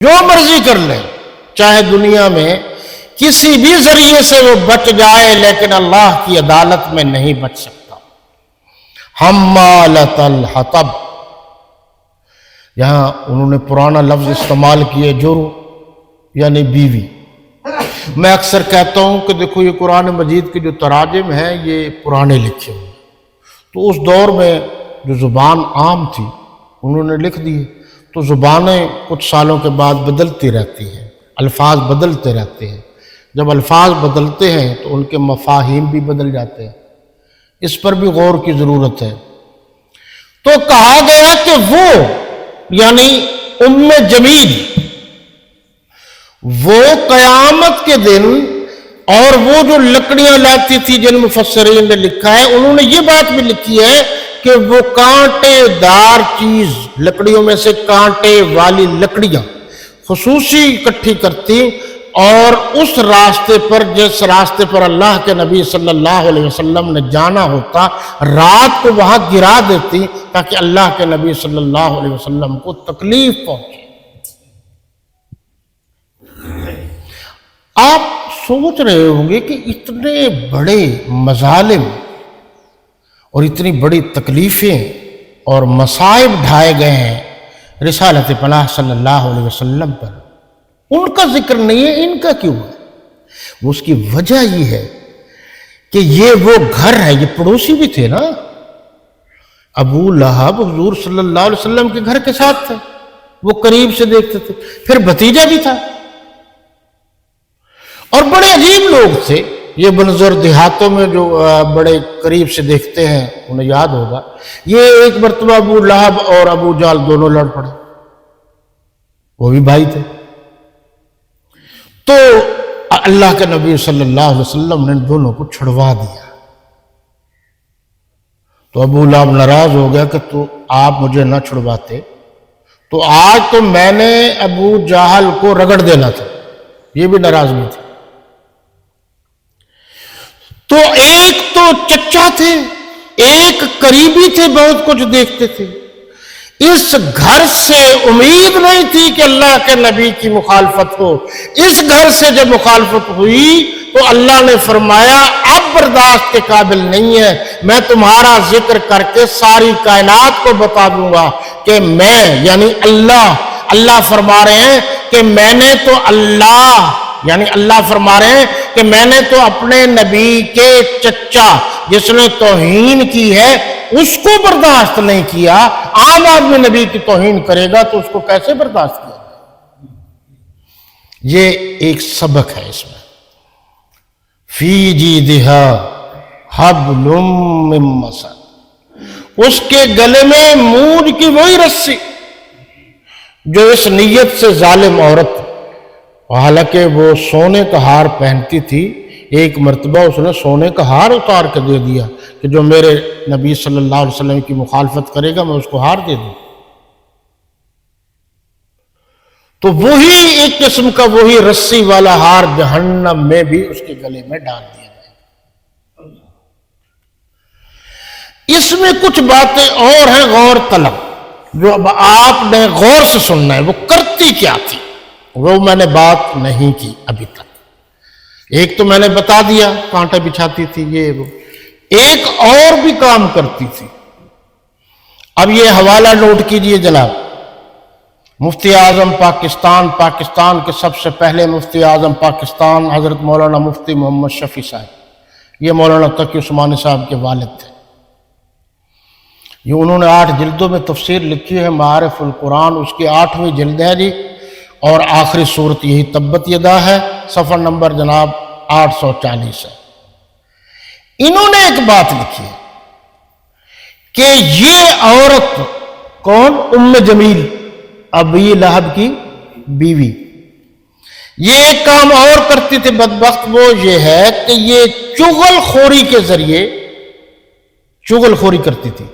جو مرضی کر لے، چاہے دنیا میں کسی بھی ذریعے سے وہ بچ جائے، لیکن اللہ کی عدالت میں نہیں بچ سکتا۔ حمالۃ الحطب، یہاں انہوں نے پرانا لفظ استعمال کیے، جرو یعنی بیوی۔ میں اکثر کہتا ہوں کہ دیکھو یہ قرآن مجید کے جو تراجم ہیں یہ پرانے لکھے ہوئے، تو اس دور میں جو زبان عام تھی انہوں نے لکھ دیے، تو زبانیں کچھ سالوں کے بعد بدلتی رہتی ہیں، الفاظ بدلتے رہتے ہیں، جب الفاظ بدلتے ہیں تو ان کے مفاہیم بھی بدل جاتے ہیں، اس پر بھی غور کی ضرورت ہے۔ تو کہا گیا کہ وہ یعنی ام جمیل، وہ قیامت کے دن، اور وہ جو لکڑیاں لاتی تھی، جن مفسرین نے لکھا ہے انہوں نے یہ بات بھی لکھی ہے کہ وہ کانٹے دار چیز، لکڑیوں میں سے کانٹے والی لکڑیاں خصوصی اکٹھی کرتی، اور اس راستے پر، جس راستے پر اللہ کے نبی صلی اللہ علیہ وسلم نے جانا ہوتا، رات کو وہاں گرا دیتی تاکہ اللہ کے نبی صلی اللہ علیہ وسلم کو تکلیف پہنچے۔ آپ سوچ رہے ہوں گے کہ اتنے بڑے مظالم اور اتنی بڑی تکلیفیں اور مصائب ڈھائے گئے ہیں رسالت پناہ صلی اللہ علیہ وسلم پر، ان کا ذکر نہیں ہے، ان کا کیوں ہے؟ اس کی وجہ یہ ہے کہ یہ وہ گھر ہے، یہ پڑوسی بھی تھے نا، ابو لہب حضور صلی اللہ علیہ وسلم کے گھر کے ساتھ تھے، وہ قریب سے دیکھتے تھے، پھر بھتیجا بھی تھا، اور بڑے عجیب لوگ تھے یہ بنظر دیہاتوں میں جو بڑے قریب سے دیکھتے ہیں انہیں یاد ہوگا، یہ ایک مرتبہ ابو لہب اور ابو جہل دونوں لڑ پڑے، وہ بھی بھائی تھے، تو اللہ کے نبی صلی اللہ علیہ وسلم نے دونوں کو چھڑوا دیا۔ تو ابو لہب ناراض ہو گیا کہ تو آپ مجھے نہ چھڑواتے تو آج تو میں نے ابو جہل کو رگڑ دینا تھا، یہ بھی ناراض بھی تھے۔ تو ایک تو چچا تھے، ایک قریبی تھے، بہت کچھ دیکھتے تھے، اس گھر سے امید نہیں تھی کہ اللہ کے نبی کی مخالفت ہو، اس گھر سے جب مخالفت ہوئی تو اللہ نے فرمایا اب برداشت کے قابل نہیں ہے، میں تمہارا ذکر کر کے ساری کائنات کو بتا دوں گا کہ میں یعنی اللہ فرما رہے ہیں کہ میں نے تو اللہ فرما رہے ہیں کہ میں نے تو اپنے نبی کے چچا جس نے توہین کی ہے اس کو برداشت نہیں کیا، عام آدمی نبی کی توہین کرے گا تو اس کو کیسے برداشت کیا؟ یہ ایک سبق ہے اس میں۔ فی جیدہا حبل من مسد، اس کے گلے میں مونج کی وہی رسی جو اس نیت سے ظالم عورت، حالانکہ وہ سونے کا ہار پہنتی تھی، ایک مرتبہ اس نے سونے کا ہار اتار کے دے دیا کہ جو میرے نبی صلی اللہ علیہ وسلم کی مخالفت کرے گا میں اس کو ہار دے دوں، تو وہی ایک قسم کا وہی رسی والا ہار جہنم میں بھی اس کے گلے میں ڈال دیا گیا۔ اس میں کچھ باتیں اور ہیں غور طلب، جو اب آپ نے غور سے سننا ہے، وہ کرتی کیا تھی وہ میں نے بات نہیں کی ابھی تک۔ ایک تو میں نے بتا دیا کانٹے بچھاتی تھی، یہ وہ، ایک اور بھی کام کرتی تھی۔ اب یہ حوالہ نوٹ کیجئے جناب، مفتی اعظم پاکستان کے سب سے پہلے مفتی اعظم پاکستان حضرت مولانا مفتی محمد شفیع صاحب، یہ مولانا تقی عثمانی صاحب کے والد تھے، یہ انہوں نے 8 جلدوں میں تفسیر لکھی ہے، معارف القرآن اس کی 8ویں جلد ہے جی، اور آخری صورت یہی تبت یدا ہے، صفحہ نمبر جناب 840 ہے۔ انہوں نے ایک بات لکھی ہے کہ یہ عورت کون؟ ام جمیل، ابی لہب کی بیوی، یہ ایک کام اور کرتی تھی بدبخت، وہ یہ ہے کہ یہ چغل خوری کے ذریعے چغل خوری کرتی تھی،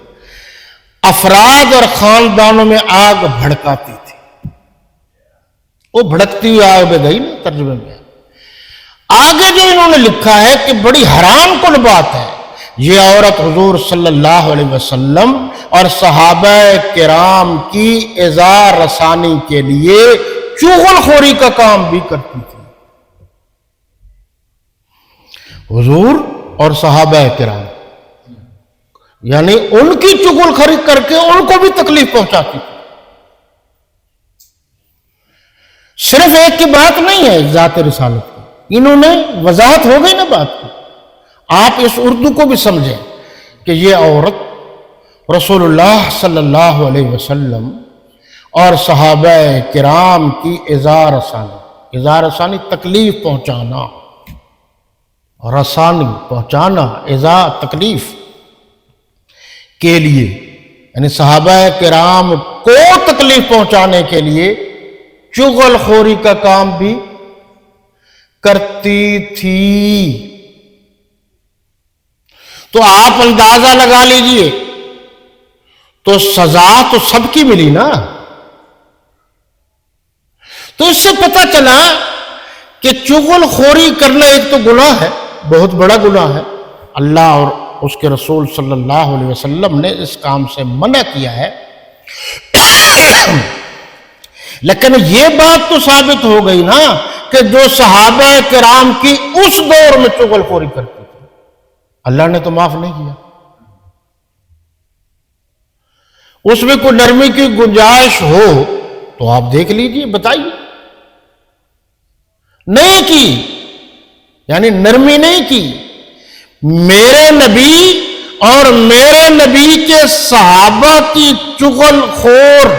افراد اور خاندانوں میں آگ بھڑکاتی تھی، وہ بھڑکتی ہوئی آگ میں گئی نا ترجمے میں۔ آگے جو انہوں نے لکھا ہے کہ بڑی حیران کن بات ہے، یہ عورت حضور صلی اللہ علیہ وسلم اور صحابہ کرام کی اعزاز رسانی کے لیے چغل خوری کا کام بھی کرتی تھی. حضور اور صحابہ کرام یعنی ان کی چغل خوری کر کے ان کو بھی تکلیف پہنچاتی تھی. صرف ایک کی بات نہیں ہے ذات رسالت کی، انہوں نے وضاحت ہو گئی نا بات کی. آپ اس اردو کو بھی سمجھیں کہ یہ عورت رسول اللہ صلی اللہ علیہ وسلم اور صحابہ کرام کی اظہار ثانی تکلیف پہنچانا، رسانی پہنچانا، اظہار تکلیف کے لیے، یعنی صحابہ کرام کو تکلیف پہنچانے کے لیے چغل خوری کا کام بھی کرتی تھی. تو آپ اندازہ لگا لیجئے، تو سزا تو سب کی ملی نا. تو اس سے پتہ چلا کہ چغل خوری کرنا ایک تو گناہ ہے، بہت بڑا گناہ ہے. اللہ اور اس کے رسول صلی اللہ علیہ وسلم نے اس کام سے منع کیا ہے. لیکن یہ بات تو ثابت ہو گئی نا کہ جو صحابہ کرام کی اس دور میں چغل خوری کرتی تھی اللہ نے تو معاف نہیں کیا. اس میں کوئی نرمی کی گنجائش ہو تو آپ دیکھ لیجئے، بتائیے. نہیں کی، یعنی نرمی نہیں کی. میرے نبی اور میرے نبی کے صحابہ کی چغل خور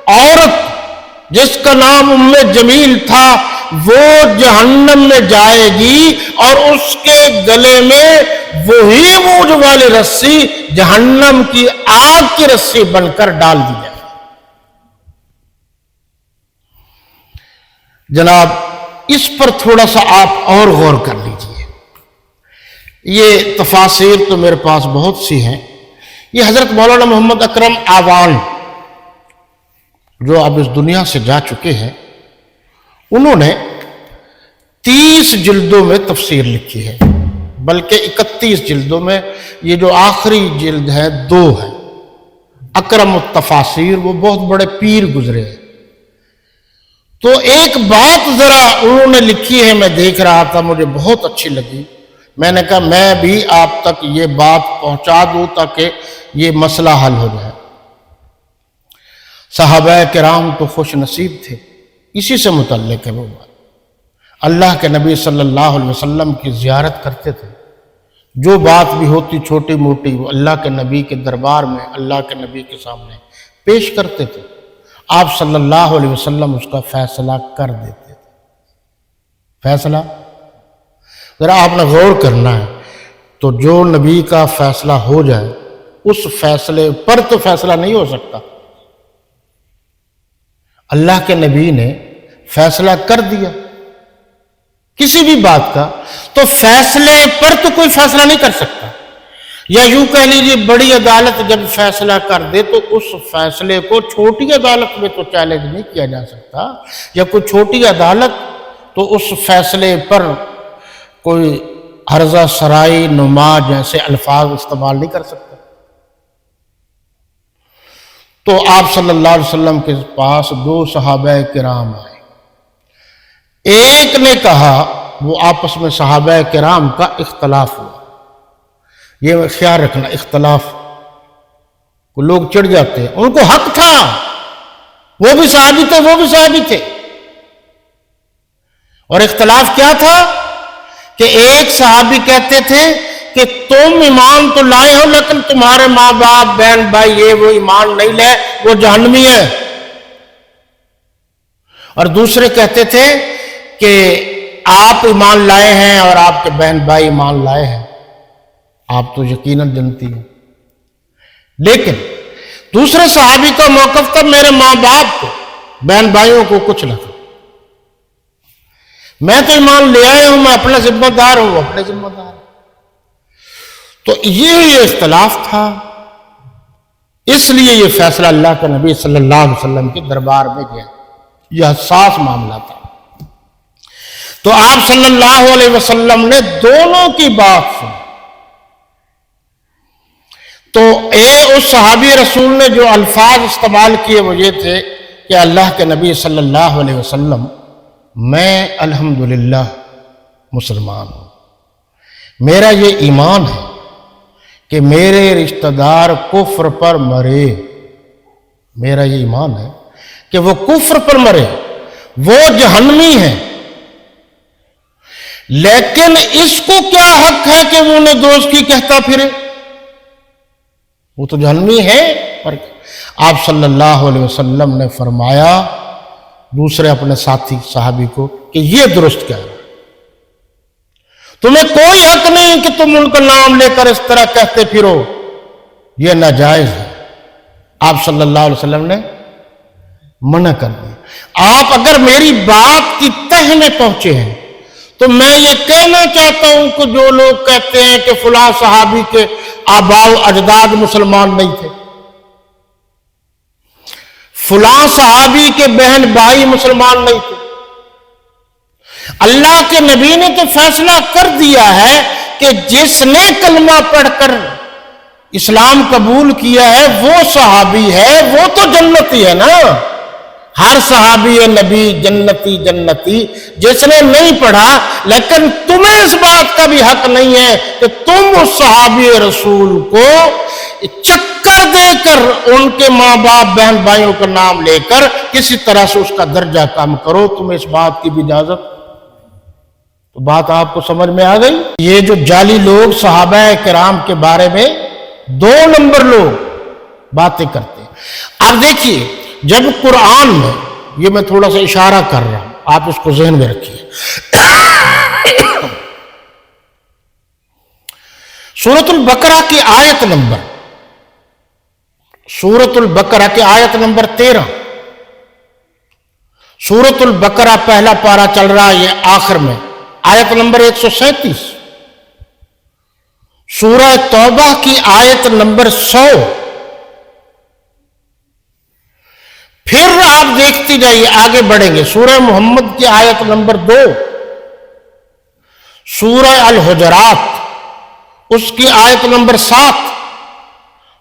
عورت جس کا نام ام جمیل تھا وہ جہنم میں جائے گی اور اس کے گلے میں وہی موج والی رسی جہنم کی آگ کی رسی بن کر ڈال دی جائے. جناب اس پر تھوڑا سا آپ اور غور کر لیجئے. یہ تفاسیر تو میرے پاس بہت سی ہیں. یہ حضرت مولانا محمد اکرم آوان جو اب اس دنیا سے جا چکے ہیں، انہوں نے 30 جلدوں میں تفسیر لکھی ہے، بلکہ 31 جلدوں میں. یہ جو آخری جلد ہے 2 ہے اکرم التفاسیر، وہ بہت بڑے پیر گزرے ہیں. تو ایک بات ذرا انہوں نے لکھی ہے، میں دیکھ رہا تھا، مجھے بہت اچھی لگی. میں نے کہا میں بھی آپ تک یہ بات پہنچا دوں تاکہ یہ مسئلہ حل ہو جائے. صحابہ کرام تو خوش نصیب تھے، اسی سے متعلق ہے وہ بات. اللہ کے نبی صلی اللہ علیہ وسلم کی زیارت کرتے تھے. جو بات بھی ہوتی چھوٹی موٹی وہ اللہ کے نبی کے دربار میں اللہ کے نبی کے سامنے پیش کرتے تھے. آپ صلی اللہ علیہ وسلم اس کا فیصلہ کر دیتے تھے. فیصلہ ذرا آپ نے غور کرنا ہے. تو جو نبی کا فیصلہ ہو جائے اس فیصلے پر تو فیصلہ نہیں ہو سکتا. اللہ کے نبی نے فیصلہ کر دیا کسی بھی بات کا، تو فیصلے پر تو کوئی فیصلہ نہیں کر سکتا. یا یوں کہہ لیجیے بڑی عدالت جب فیصلہ کر دے تو اس فیصلے کو چھوٹی عدالت میں تو چیلنج نہیں کیا جا سکتا. یا کوئی چھوٹی عدالت تو اس فیصلے پر کوئی عرضہ سرائی نما جیسے الفاظ استعمال نہیں کر سکتا. تو آپ صلی اللہ علیہ وسلم کے پاس 2 صحابہ کرام آئے. ایک نے کہا، وہ آپس میں صحابہ کرام کا اختلاف ہوا. یہ خیال رکھنا، اختلاف کو لوگ چڑھ جاتے ہیں، ان کو حق تھا، وہ بھی صحابی تھے وہ بھی صحابی تھے. اور اختلاف کیا تھا کہ ایک صحابی کہتے تھے کہ تم ایمان تو لائے ہو لیکن تمہارے ماں باپ بہن بھائی یہ وہ ایمان نہیں لائے، وہ جہنمی ہے. اور دوسرے کہتے تھے کہ آپ ایمان لائے ہیں اور آپ کے بہن بھائی ایمان لائے ہیں، آپ تو یقیناً جنتی ہیں. لیکن دوسرے صحابی کا موقف تھا میرے ماں باپ کو بہن بھائیوں کو کچھ نہ تھا، میں تو ایمان لے آیا ہوں، میں اپنا ذمہ دار ہوں، وہ اپنے ذمہ دار. تو یہ اختلاف تھا، اس لیے یہ فیصلہ اللہ کے نبی صلی اللہ علیہ وسلم کے دربار میں گیا. یہ حساس معاملہ تھا. تو آپ صلی اللہ علیہ وسلم نے دونوں کی بات سنی. تو اس صحابی رسول نے جو الفاظ استعمال کیے وہ یہ تھے کہ اللہ کے نبی صلی اللہ علیہ وسلم میں الحمدللہ مسلمان ہوں، میرا یہ ایمان ہے کہ میرے رشتہ دار کفر پر مرے، میرا یہ ایمان ہے کہ وہ کفر پر مرے، وہ جہنمی ہے، لیکن اس کو کیا حق ہے کہ وہ انہیں دوست کی کہتا پھرے؟ وہ تو جہنمی ہے۔ پر آپ صلی اللہ علیہ وسلم نے فرمایا دوسرے اپنے ساتھی صحابی کو کہ یہ درست کہہ رہا ہے، تمہیں کوئی حق نہیں کہ تم ان کا نام لے کر اس طرح کہتے پھرو، یہ ناجائز ہے۔ آپ صلی اللہ علیہ وسلم نے منع کر دیا۔ آپ اگر میری بات کی تہ میں پہنچے ہیں تو میں یہ کہنا چاہتا ہوں کہ جو لوگ کہتے ہیں کہ فلاں صحابی کے آباء و اجداد مسلمان نہیں تھے، فلاں صحابی کے بہن بھائی مسلمان نہیں تھے، اللہ کے نبی نے تو فیصلہ کر دیا ہے کہ جس نے کلمہ پڑھ کر اسلام قبول کیا ہے وہ صحابی ہے، وہ تو جنتی ہے نا۔ ہر صحابی نبی جنتی جنتی، جس نے نہیں پڑھا، لیکن تمہیں اس بات کا بھی حق نہیں ہے کہ تم اس صحابی رسول کو چکر دے کر ان کے ماں باپ بہن بھائیوں کا نام لے کر کسی طرح سے اس کا درجہ کم کرو، تمہیں اس بات کی بھی اجازت؟ تو بات آپ کو سمجھ میں آ گئی؟ یہ جو جعلی لوگ صحابہ کرام کے بارے میں 2 نمبر لوگ باتیں کرتے ہیں۔ اب دیکھیے جب قرآن میں، یہ میں تھوڑا سا اشارہ کر رہا ہوں، آپ اس کو ذہن میں رکھیے، سورۃ البقرہ کی آیت نمبر، سورۃ البقرہ کی آیت نمبر 13، سورۃ البقرہ پہلا پارہ چل رہا ہے یہ آخر میں، آیت نمبر 137، سورہ توبہ کی آیت نمبر 100، پھر آپ دیکھتی جائیے آگے بڑھیں گے، سورہ محمد کی آیت نمبر 2، سورہ الحجرات اس کی آیت نمبر 7،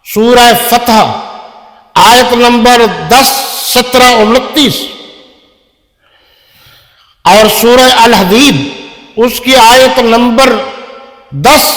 سورہ فتح آیت نمبر 10، 17 اور 29، اور سورہ الحدید اس کی آیت نمبر 10۔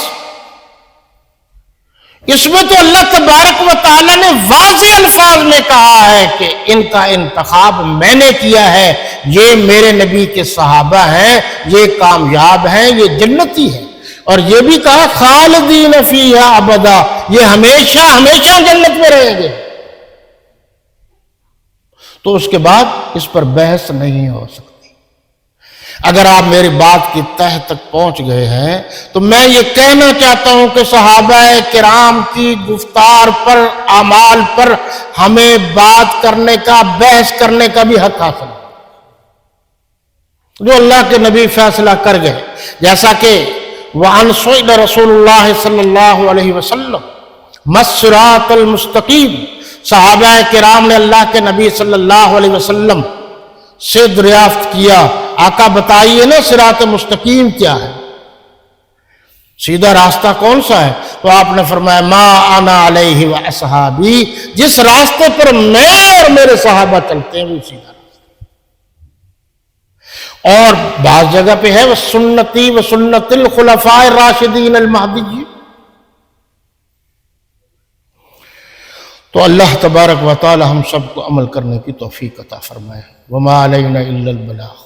اس میں تو اللہ تبارک و تعالیٰ نے واضح الفاظ میں کہا ہے کہ ان کا انتخاب میں نے کیا ہے، یہ میرے نبی کے صحابہ ہیں، یہ کامیاب ہیں، یہ جنتی ہیں، اور یہ بھی کہا خالدین فیہا ابدا، یہ ہمیشہ ہمیشہ جنت میں رہیں گے۔ تو اس کے بعد اس پر بحث نہیں ہو سکتی۔ اگر آپ میری بات کی تہ تک پہنچ گئے ہیں تو میں یہ کہنا چاہتا ہوں کہ صحابہ کرام کی گفتار پر، اعمال پر ہمیں بات کرنے کا، بحث کرنے کا بھی حق حاصل ہے، جو اللہ کے نبی فیصلہ کر گئے۔ جیسا کہ وَعَنْ سُئِلَ رسول اللہ صلی اللہ علیہ وسلم مَسْرَاتَ الْمُسْتَقِيمِ، صحابہ کرام نے اللہ کے نبی صلی اللہ علیہ وسلم سے دریافت کیا، آقا بتائیے نا صراط مستقیم کیا ہے، سیدھا راستہ کون سا ہے؟ تو آپ نے فرمایا ما انا علیہ واصحابی، جس راستے پر میں اور میرے صحابہ چلتے ہیں وہ سیدھا راستہ۔ اور بعض جگہ پہ ہے وسنتی وسنت الخلفاء الراشدین المہدیین۔ تو اللہ تبارک و تعالی ہم سب کو عمل کرنے کی توفیق عطا فرمائے۔ وما علینا الا البلاغ۔